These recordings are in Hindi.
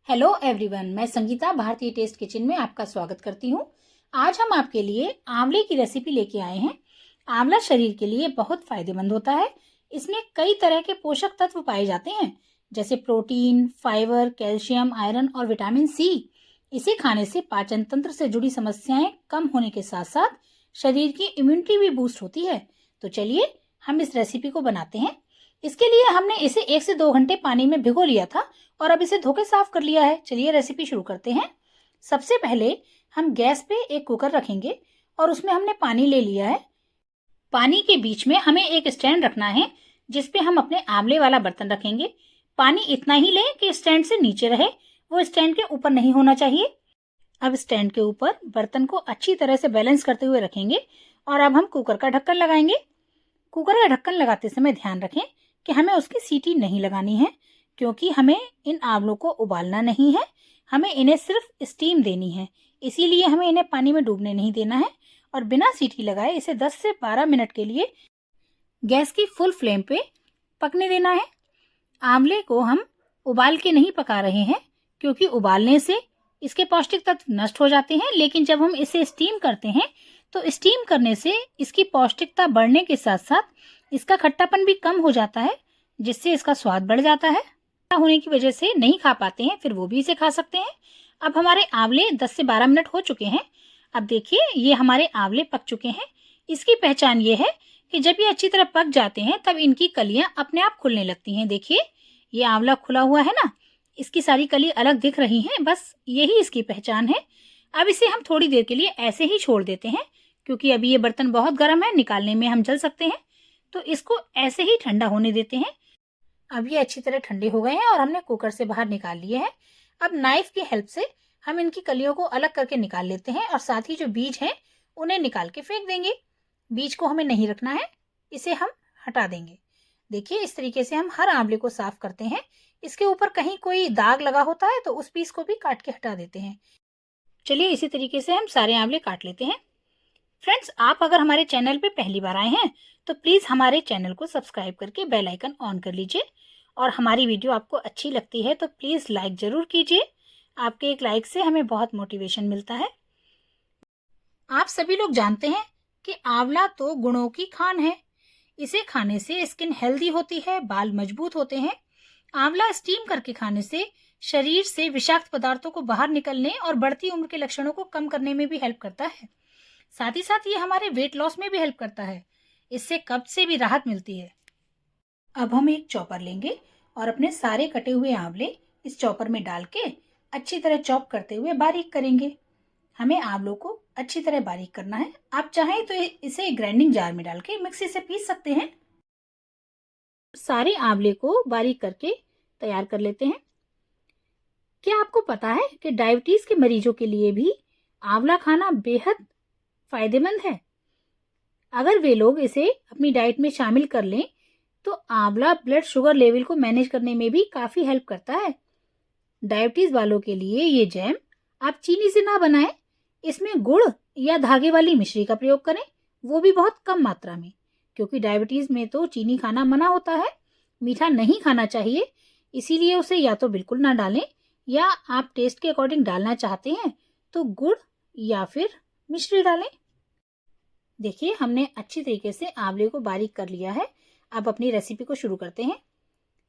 हेलो एवरीवन, मैं संगीता भारतीय टेस्ट किचन में आपका स्वागत करती हूँ। आज हम आपके लिए आंवले की रेसिपी लेके आए हैं। आंवला शरीर के लिए बहुत फायदेमंद होता है। इसमें कई तरह के पोषक तत्व पाए जाते हैं, जैसे प्रोटीन, फाइबर, कैल्शियम, आयरन और विटामिन सी। इसे खाने से पाचन तंत्र से जुड़ी समस्याएं कम होने के साथ साथ शरीर की इम्यूनिटी भी बूस्ट होती है। तो चलिए हम इस रेसिपी को बनाते हैं। इसके लिए हमने इसे 1 से 2 घंटे पानी में भिगो लिया था और अब इसे धो के साफ कर लिया है। चलिए रेसिपी शुरू करते हैं। सबसे पहले हम गैस पे एक कुकर रखेंगे और उसमें हमने पानी ले लिया है। पानी के बीच में हमें एक स्टैंड रखना है जिस पे हम अपने आंवले वाला बर्तन रखेंगे। पानी इतना ही लें कि स्टैंड से नीचे रहे, वो स्टैंड के ऊपर नहीं होना चाहिए। अब स्टैंड के ऊपर बर्तन को अच्छी तरह से बैलेंस करते हुए रखेंगे और अब हम कुकर का ढक्कन लगाएंगे। कुकर का ढक्कन लगाते समय ध्यान रखें कि हमें उसकी सीटी नहीं लगानी है, क्योंकि हमें इन आंवलों को उबालना नहीं है, हमें इन्हें सिर्फ स्टीम देनी है। इसीलिए हमें इन्हें पानी में डूबने नहीं देना है और बिना सीटी लगाए इसे 10 से 12 मिनट के लिए गैस की फुल फ्लेम पे पकने देना है। आंवले को हम उबाल के नहीं पका रहे हैं, क्योंकि उबालने से इसके पौष्टिक तत्व नष्ट हो जाते हैं, लेकिन जब हम इसे स्टीम करते हैं तो स्टीम करने से इसकी पौष्टिकता बढ़ने के साथ साथ इसका खट्टापन भी कम हो जाता है, जिससे इसका स्वाद बढ़ जाता है। होने की वजह से नहीं खा पाते हैं, फिर वो भी इसे खा सकते हैं। अब हमारे आंवले 10 से 12 मिनट हो चुके हैं। अब देखिए ये हमारे आंवले पक चुके हैं। इसकी पहचान ये है कि जब ये अच्छी तरह पक जाते हैं तब इनकी कलियां अपने आप खुलने लगती हैं। देखिए ये आंवला खुला हुआ है ना, इसकी सारी कली अलग दिख रही हैं, बस यही इसकी पहचान है। अब इसे हम थोड़ी देर के लिए ऐसे ही छोड़ देते हैं, क्योंकि अभी ये बर्तन बहुत गर्म है, निकालने में हम जल सकते हैं, तो इसको ऐसे ही ठंडा होने देते हैं। अब ये अच्छी तरह ठंडे हो गए हैं और हमने कुकर से बाहर निकाल लिए हैं। अब नाइफ की हेल्प से हम इनकी कलियों को अलग करके निकाल लेते हैं और साथ ही जो बीज हैं उन्हें निकाल के फेंक देंगे। बीज को हमें नहीं रखना है, इसे हम हटा देंगे। देखिए इस तरीके से हम हर आंवले को साफ करते हैं। इसके ऊपर कहीं कोई दाग लगा होता है तो उस पीस को भी काट के हटा देते हैं। चलिए इसी तरीके से हम सारे आंवले काट लेते हैं। फ्रेंड्स, आप अगर हमारे चैनल पे पहली बार आए हैं तो प्लीज़ हमारे चैनल को सब्सक्राइब करके बेल आइकन ऑन कर लीजिए, और हमारी वीडियो आपको अच्छी लगती है तो प्लीज़ लाइक ज़रूर कीजिए। आपके एक लाइक से हमें बहुत मोटिवेशन मिलता है। आप सभी लोग जानते हैं कि आंवला तो गुणों की खान है। इसे खाने से स्किन हेल्दी होती है, बाल मजबूत होते हैं। आंवला स्टीम करके खाने से शरीर से विषाक्त पदार्थों को बाहर निकलने और बढ़ती उम्र के लक्षणों को कम करने में भी हेल्प करता है। साथ ही साथ ये हमारे वेट लॉस में भी हेल्प करता है। इससे कब्ज से भी राहत मिलती है। अब हम एक चॉपर लेंगे और अपने सारे कटे हुए आंवले इस चॉपर में डाल के अच्छी तरह चॉप करते हुए बारीक करेंगे। हमें आंवलों को अच्छी तरह बारीक करना है। आप चाहें तो इसे ग्राइंडिंग जार में डाल के मिक्सी से पीस सकते हैं। सारे आंवले को बारीक करके तैयार कर लेते हैं। क्या आपको पता है कि डायबिटीज के मरीजों के लिए भी आंवला खाना बेहद फायदेमंद है? अगर वे लोग इसे अपनी डाइट में शामिल कर लें तो आंवला ब्लड शुगर लेवल को मैनेज करने में भी काफी हेल्प करता है। डायबिटीज वालों के लिए ये जैम आप चीनी से ना बनाएं, इसमें गुड़ या धागे वाली मिश्री का प्रयोग करें, वो भी बहुत कम मात्रा में, क्योंकि डायबिटीज में तो चीनी खाना मना होता है, मीठा नहीं खाना चाहिए। इसीलिए उसे या तो बिल्कुल ना डालें, या आप टेस्ट के अकॉर्डिंग डालना चाहते हैं तो गुड़ या फिर मिश्री डालें। देखिए हमने अच्छी तरीके से आंवले को बारीक कर लिया है। अब अपनी रेसिपी को शुरू करते हैं।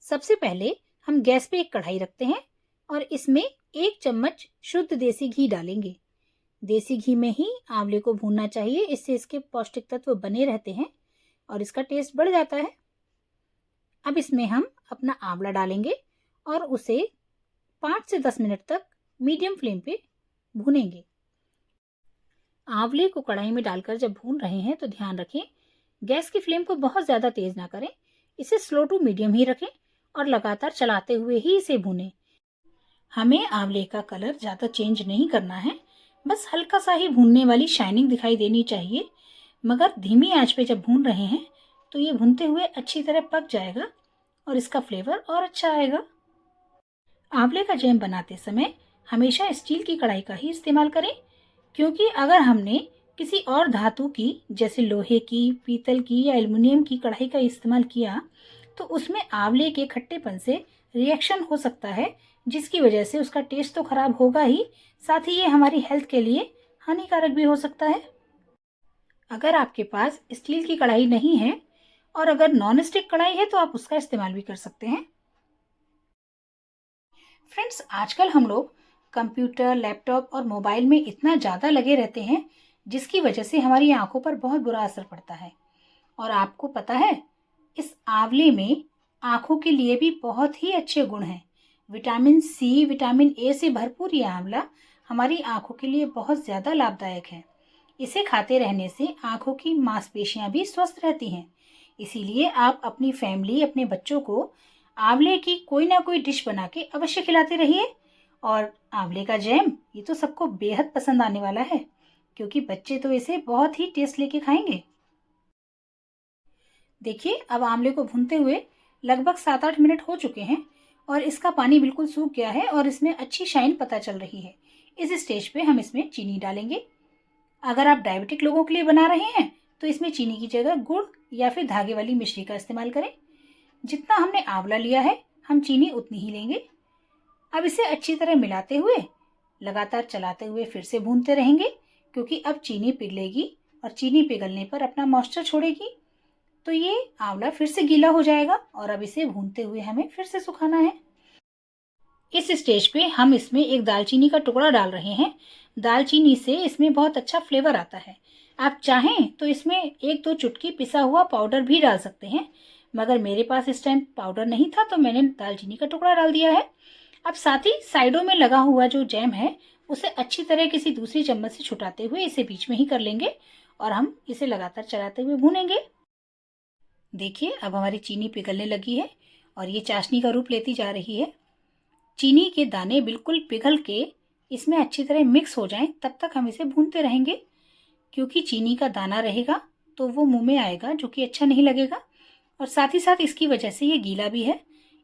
सबसे पहले हम गैस पे एक कढ़ाई रखते हैं और इसमें 1 चम्मच शुद्ध देसी घी डालेंगे। देसी घी में ही आंवले को भूनना चाहिए, इससे इसके पौष्टिक तत्व बने रहते हैं और इसका टेस्ट बढ़ जाता है। अब इसमें हम अपना आंवला डालेंगे और उसे 5 से 10 मिनट तक मीडियम फ्लेम पे भूनेंगे। आंवले को कढ़ाई में डालकर जब भून रहे हैं तो ध्यान रखें गैस की फ्लेम को बहुत ज़्यादा तेज ना करें, इसे स्लो टू मीडियम ही रखें और लगातार चलाते हुए ही इसे भूनें। हमें आंवले का कलर ज़्यादा चेंज नहीं करना है, बस हल्का सा ही भूनने वाली शाइनिंग दिखाई देनी चाहिए। मगर धीमी आंच पे जब भून रहे हैं तो ये भूनते हुए अच्छी तरह पक जाएगा और इसका फ्लेवर और अच्छा आएगा। आंवले का जैम बनाते समय हमेशा स्टील की कढ़ाई का ही इस्तेमाल करें, क्योंकि अगर हमने किसी और धातु की जैसे लोहे की, पीतल की या एल्युमिनियम की कढ़ाई का इस्तेमाल किया तो उसमें आंवले के खट्टेपन से रिएक्शन हो सकता है, जिसकी वजह से उसका टेस्ट तो खराब होगा ही, साथ ही ये हमारी हेल्थ के लिए हानिकारक भी हो सकता है। अगर आपके पास स्टील की कढ़ाई नहीं है और अगर नॉन स्टिक कढ़ाई है तो आप उसका इस्तेमाल भी कर सकते हैं। फ्रेंड्स, आजकल हम लोग कंप्यूटर, लैपटॉप और मोबाइल में इतना ज़्यादा लगे रहते हैं, जिसकी वजह से हमारी आंखों पर बहुत बुरा असर पड़ता है। और आपको पता है, इस आंवले में आंखों के लिए भी बहुत ही अच्छे गुण हैं। विटामिन सी, विटामिन ए से भरपूर ये आंवला हमारी आंखों के लिए बहुत ज़्यादा लाभदायक है। इसे खाते रहने से आंखों की मांसपेशियां भी स्वस्थ रहती हैं। इसीलिए आप अपनी फैमिली, अपने बच्चों को आंवले की कोई ना कोई डिश बना के अवश्य खिलाते रहिए। और आंवले का जैम, ये तो सबको बेहद पसंद आने वाला है, क्योंकि बच्चे तो इसे बहुत ही टेस्ट लेके खाएंगे। देखिए, अब आंवले को भूनते हुए लगभग 7-8 मिनट हो चुके हैं और इसका पानी बिल्कुल सूख गया है और इसमें अच्छी शाइन पता चल रही है। इस स्टेज पे हम इसमें चीनी डालेंगे। अगर आप डायबिटिक लोगों के लिए बना रहे हैं तो इसमें चीनी की जगह गुड़ या फिर धागे वाली मिश्री का इस्तेमाल करें। जितना हमने आंवला लिया है, हम चीनी उतनी ही लेंगे। अब इसे अच्छी तरह मिलाते हुए, लगातार चलाते हुए फिर से भूनते रहेंगे, क्योंकि अब चीनी पिघलेगी और चीनी पिघलने पर अपना मॉइस्चर छोड़ेगी, तो ये आंवला फिर से गीला हो जाएगा और अब इसे भूनते हुए हमें फिर से सुखाना है। इस स्टेज पे हम इसमें एक दालचीनी का टुकड़ा डाल रहे हैं। दालचीनी से इसमें बहुत अच्छा फ्लेवर आता है। आप चाहें तो इसमें 1-2 चुटकी पिसा हुआ पाउडर भी डाल सकते हैं, मगर मेरे पास इस टाइम पाउडर नहीं था तो मैंने दालचीनी का टुकड़ा डाल दिया है। अब साथ ही साइडों में लगा हुआ जो जैम है, उसे अच्छी तरह किसी दूसरी चम्मच से छुटाते हुए इसे बीच में ही कर लेंगे और हम इसे लगातार चलाते हुए भूनेंगे। देखिए, अब हमारी चीनी पिघलने लगी है और ये चाशनी का रूप लेती जा रही है। चीनी के दाने बिल्कुल पिघल के इसमें अच्छी तरह मिक्स हो जाएं, तब तक हम इसे भूनते रहेंगे, क्योंकि चीनी का दाना रहेगा तो वो मुंह में आएगा, जो कि अच्छा नहीं लगेगा। और साथ ही साथ इसकी वजह से ये गीला भी है।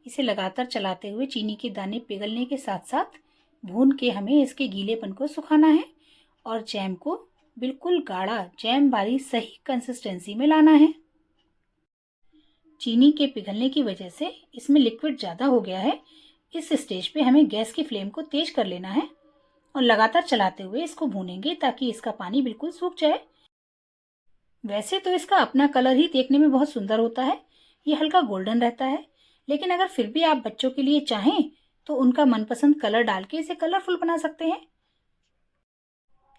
इसे लगातार चलाते हुए चीनी के दाने पिघलने के साथ साथ भून के हमें इसके गीलेपन को सुखाना है और जैम को बिल्कुल गाढ़ा जैम वाली सही कंसिस्टेंसी में लाना है। चीनी के पिघलने की वजह से इसमें लिक्विड ज़्यादा हो गया है। इस स्टेज पे हमें गैस की फ्लेम को तेज कर लेना है और लगातार चलाते हुए इसको भूनेंगे, ताकि इसका पानी बिल्कुल सूख जाए। वैसे तो इसका अपना कलर ही देखने में बहुत सुंदर होता है, ये हल्का गोल्डन रहता है, लेकिन अगर फिर भी आप बच्चों के लिए चाहें तो उनका मनपसंद कलर डाल के इसे कलरफुल बना सकते हैं।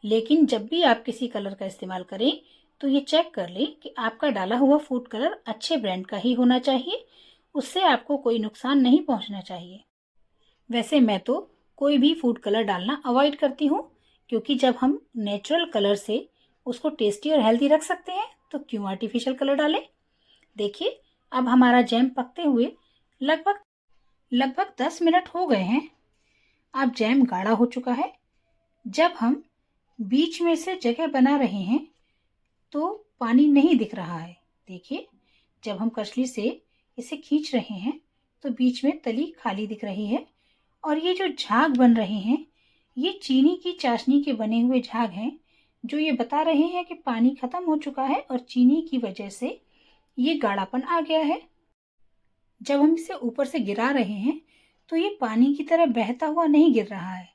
लेकिन जब भी आप किसी कलर का इस्तेमाल करें तो ये चेक कर लें कि आपका डाला हुआ फूड कलर अच्छे ब्रांड का ही होना चाहिए, उससे आपको कोई नुकसान नहीं पहुंचना चाहिए। वैसे मैं तो कोई भी फूड कलर डालना अवॉइड करती हूँ, क्योंकि जब हम नेचुरल कलर से उसको टेस्टी और हेल्दी रख सकते हैं तो क्यों आर्टिफिशियल कलर डालें। देखिए, अब हमारा जैम पकते हुए लगभग लगभग 10 मिनट हो गए हैं। अब जैम गाढ़ा हो चुका है। जब हम बीच में से जगह बना रहे हैं तो पानी नहीं दिख रहा है। देखिए, जब हम कचली से इसे खींच रहे हैं तो बीच में तली खाली दिख रही है और ये जो झाग बन रहे हैं, ये चीनी की चाशनी के बने हुए झाग हैं, जो ये बता रहे हैं कि पानी खत्म हो चुका है और चीनी की वजह से ये गाढ़ापन आ गया है। जब हम इसे ऊपर से गिरा रहे हैं तो ये पानी की तरह बहता हुआ नहीं गिर रहा है।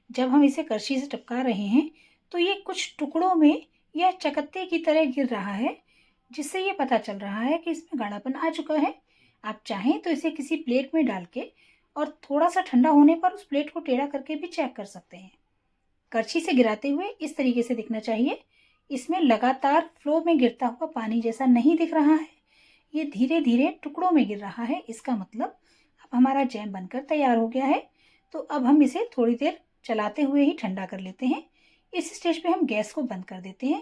जब हम इसे करछी से टपका रहे हैं तो ये कुछ टुकड़ों में या चकत्ते की तरह गिर रहा है, जिससे ये पता चल रहा है कि इसमें गाढ़ापन आ चुका है। आप चाहें तो इसे किसी प्लेट में डाल के और थोड़ा सा ठंडा होने पर उस प्लेट को टेढ़ा करके भी चेक कर सकते हैं। करछी से गिराते हुए इस तरीके से दिखना चाहिए। इसमें लगातार फ्लो में गिरता हुआ पानी जैसा नहीं दिख रहा है, ये धीरे धीरे टुकड़ों में गिर रहा है। इसका मतलब अब हमारा जैम बनकर तैयार हो गया है। तो अब हम इसे थोड़ी देर चलाते हुए ही ठंडा कर लेते हैं। इस स्टेज पे हम गैस को बंद कर देते हैं,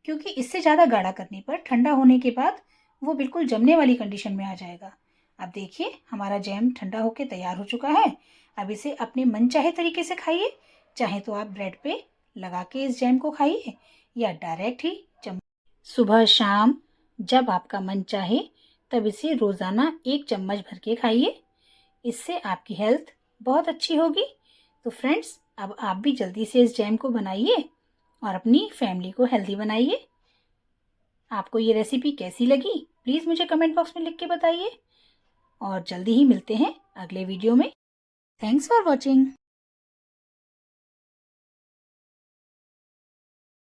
क्योंकि इससे ज़्यादा गाढ़ा करने पर ठंडा होने के बाद वो बिल्कुल जमने वाली कंडीशन में आ जाएगा। अब देखिए, हमारा जैम ठंडा होकर तैयार हो चुका है। अब इसे अपने मनचाहे तरीके से खाइए। चाहे तो आप ब्रेड पे लगा के इस जैम को खाइए या डायरेक्ट ही सुबह शाम जब आपका मन चाहे तब इसे रोज़ाना 1 चम्मच भर के खाइए। इससे आपकी हेल्थ बहुत अच्छी होगी। तो फ्रेंड्स, अब आप भी जल्दी से इस जैम को बनाइए और अपनी फैमिली को हेल्दी बनाइए। आपको ये रेसिपी कैसी लगी प्लीज़ मुझे कमेंट बॉक्स में लिख के बताइए और जल्दी ही मिलते हैं अगले वीडियो में। Thanks for watching.